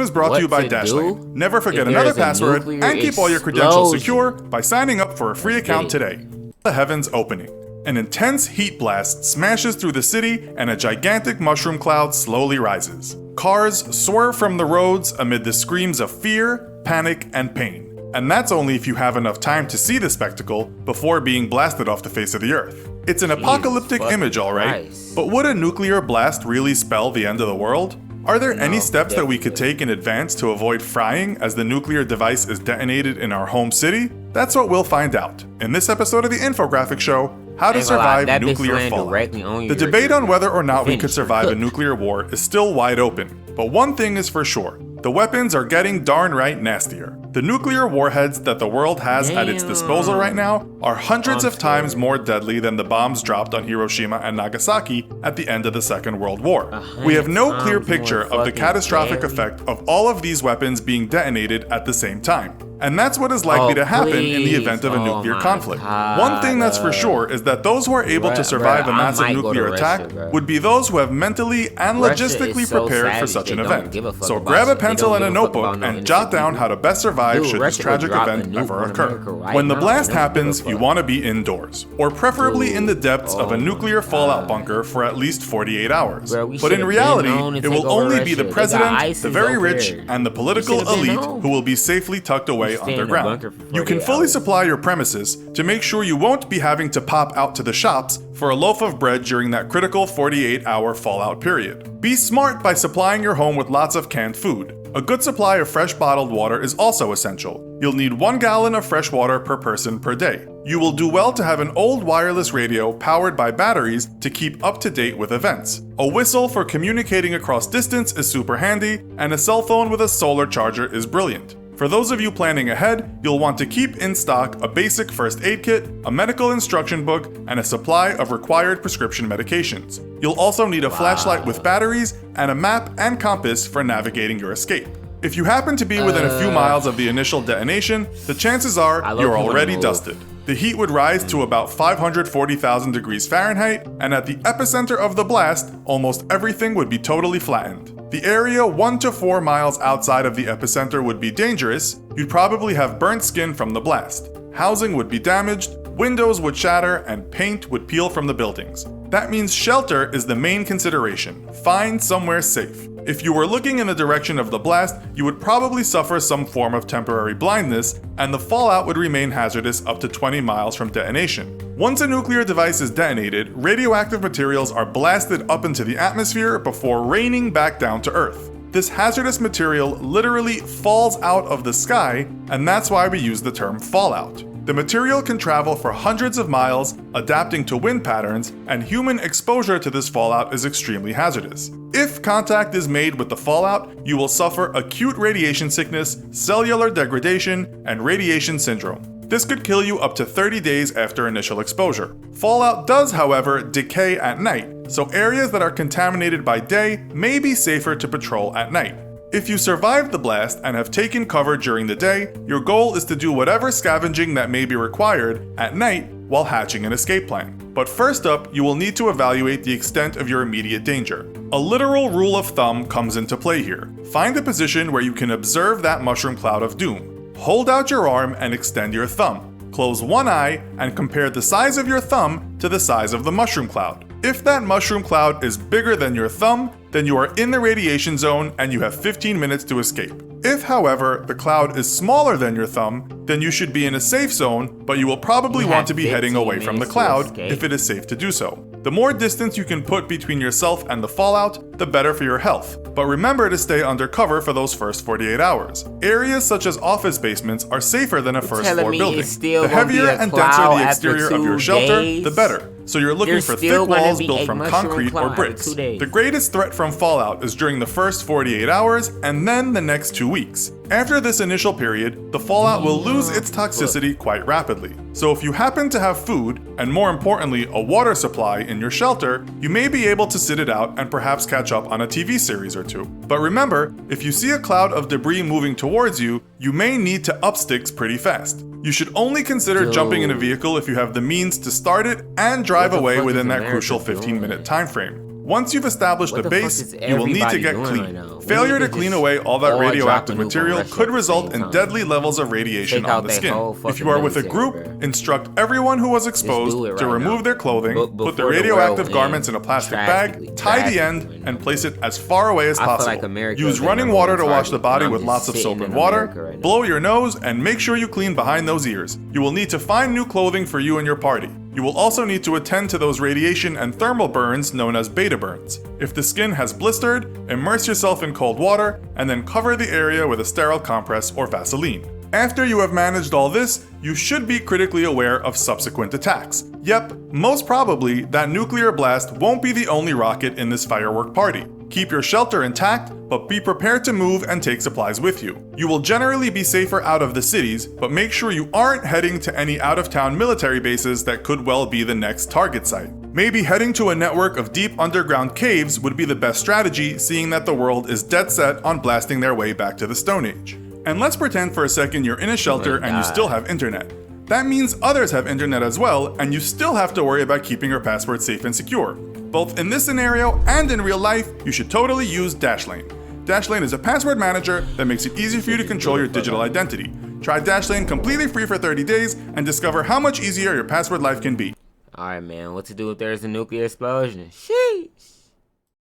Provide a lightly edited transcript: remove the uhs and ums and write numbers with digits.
is brought to you by Dashlane. Never forget another password and keep all your credentials secure by signing up for a free account today. The heavens opening. An intense heat blast smashes through the city and a gigantic mushroom cloud slowly rises. Cars swerve from the roads amid the screams of fear, panic, and pain. And that's only if you have enough time to see the spectacle before being blasted off the face of the earth. It's an apocalyptic image, alright, but would a nuclear blast really spell the end of the world? Are there any steps that we could take in advance to avoid frying as the nuclear device is detonated in our home city? That's what we'll find out in this episode of the infographic show, How to Survive Nuclear Fallout. The debate on whether or not we could survive a nuclear war is still wide open, but one thing is for sure. The weapons are getting darn right nastier. The nuclear warheads that the world has at its disposal right now are hundreds of times more deadly than the bombs dropped on Hiroshima and Nagasaki at the end of the Second World War. We have no clear picture of the catastrophic effect of all of these weapons being detonated at the same time. And that's what is likely to happen in the event of a nuclear conflict. One thing that's for sure is that those who are able to survive a massive nuclear attack would be those who have mentally and logistically prepared for such an event. So grab a pencil and a notebook and jot down how to best survive should this tragic event ever occur. When the blast happens, you want to be indoors, or preferably in the depths of a nuclear fallout bunker for at least 48 hours. But in reality, it will only be the president, the very rich, and the political elite who will be safely tucked away underground. You can fully supply your premises to make sure you won't be having to pop out to the shops for a loaf of bread during that critical 48-hour fallout period. Be smart by supplying your home with lots of canned food. A good supply of fresh bottled water is also essential. You'll need 1 gallon of fresh water per person per day. You will do well to have an old wireless radio powered by batteries to keep up to date with events. A whistle for communicating across distance is super handy, and a cell phone with a solar charger is brilliant. For those of you planning ahead, you'll want to keep in stock a basic first aid kit, a medical instruction book, and a supply of required prescription medications. You'll also need a flashlight with batteries and a map and compass for navigating your escape. If you happen to be within a few miles of the initial detonation, the chances are you're already dusted. The heat would rise to about 540,000 degrees Fahrenheit, and at the epicenter of the blast, almost everything would be totally flattened. The area 1 to 4 miles outside of the epicenter would be dangerous. You'd probably have burnt skin from the blast. Housing would be damaged, windows would shatter, and paint would peel from the buildings. That means shelter is the main consideration. Find somewhere safe. If you were looking in the direction of the blast, you would probably suffer some form of temporary blindness, and the fallout would remain hazardous up to 20 miles from detonation. Once a nuclear device is detonated, radioactive materials are blasted up into the atmosphere before raining back down to Earth. This hazardous material literally falls out of the sky, and that's why we use the term fallout. The material can travel for hundreds of miles, adapting to wind patterns, and human exposure to this fallout is extremely hazardous. If contact is made with the fallout, you will suffer acute radiation sickness, cellular degradation, and radiation syndrome. This could kill you up to 30 days after initial exposure. Fallout does, however, decay at night, so areas that are contaminated by day may be safer to patrol at night. If you survive the blast and have taken cover during the day, your goal is to do whatever scavenging that may be required at night while hatching an escape plan. But first up, you will need to evaluate the extent of your immediate danger. A literal rule of thumb comes into play here. Find a position where you can observe that mushroom cloud of doom. Hold out your arm and extend your thumb. Close one eye and compare the size of your thumb to the size of the mushroom cloud. If that mushroom cloud is bigger than your thumb, then you are in the radiation zone and you have 15 minutes to escape. If, however, the cloud is smaller than your thumb, then you should be in a safe zone, but you will probably want to be heading away from the cloud if it is safe to do so. The more distance you can put between yourself and the fallout, the better for your health. But remember to stay under cover for those first 48 hours. Areas such as office basements are safer than a first floor building. The heavier and denser the exterior of your shelter, the better. So you're looking for thick walls built from concrete or bricks. The greatest threat from fallout is during the first 48 hours and then the next 2 weeks. After this initial period, the fallout will lose its toxicity quite rapidly. So if you happen to have food, and more importantly a water supply in your shelter, you may be able to sit it out and perhaps catch up on a TV series or two. But remember, if you see a cloud of debris moving towards you, you may need to up sticks pretty fast. You should only consider jumping in a vehicle if you have the means to start it and drive away within that crucial 15-minute time frame. Once you've established a base, you will need to get clean. Right, Failure to clean away all that radioactive material could result in deadly levels of radiation on the skin. If you are with a group, instruct everyone who was exposed to remove their clothing, put the radioactive garments in a plastic bag, tie the end, and place it as far away as possible. Use running water to wash the body with lots of soap and water, blow your nose, and make sure you clean behind those ears. You will need to find new clothing for you and your party. You will also need to attend to those radiation and thermal burns known as beta burns. If the skin has blistered, immerse yourself in cold water, and then cover the area with a sterile compress or Vaseline. After you have managed all this, you should be critically aware of subsequent attacks. Yep, most probably that nuclear blast won't be the only rocket in this firework party. Keep your shelter intact, but be prepared to move and take supplies with you. You will generally be safer out of the cities, but make sure you aren't heading to any out-of-town military bases that could well be the next target site. Maybe heading to a network of deep underground caves would be the best strategy, seeing that the world is dead set on blasting their way back to the Stone Age. And let's pretend for a second you're in a shelter and you still have internet. That means others have internet as well, and you still have to worry about keeping your password safe and secure. Both in this scenario and in real life, you should totally use Dashlane. Dashlane is a password manager that makes it easy for you to control your digital identity. Try Dashlane completely free for 30 days and discover how much easier your password life can be. Alright, man, what to do if there's a nuclear explosion? Sheesh!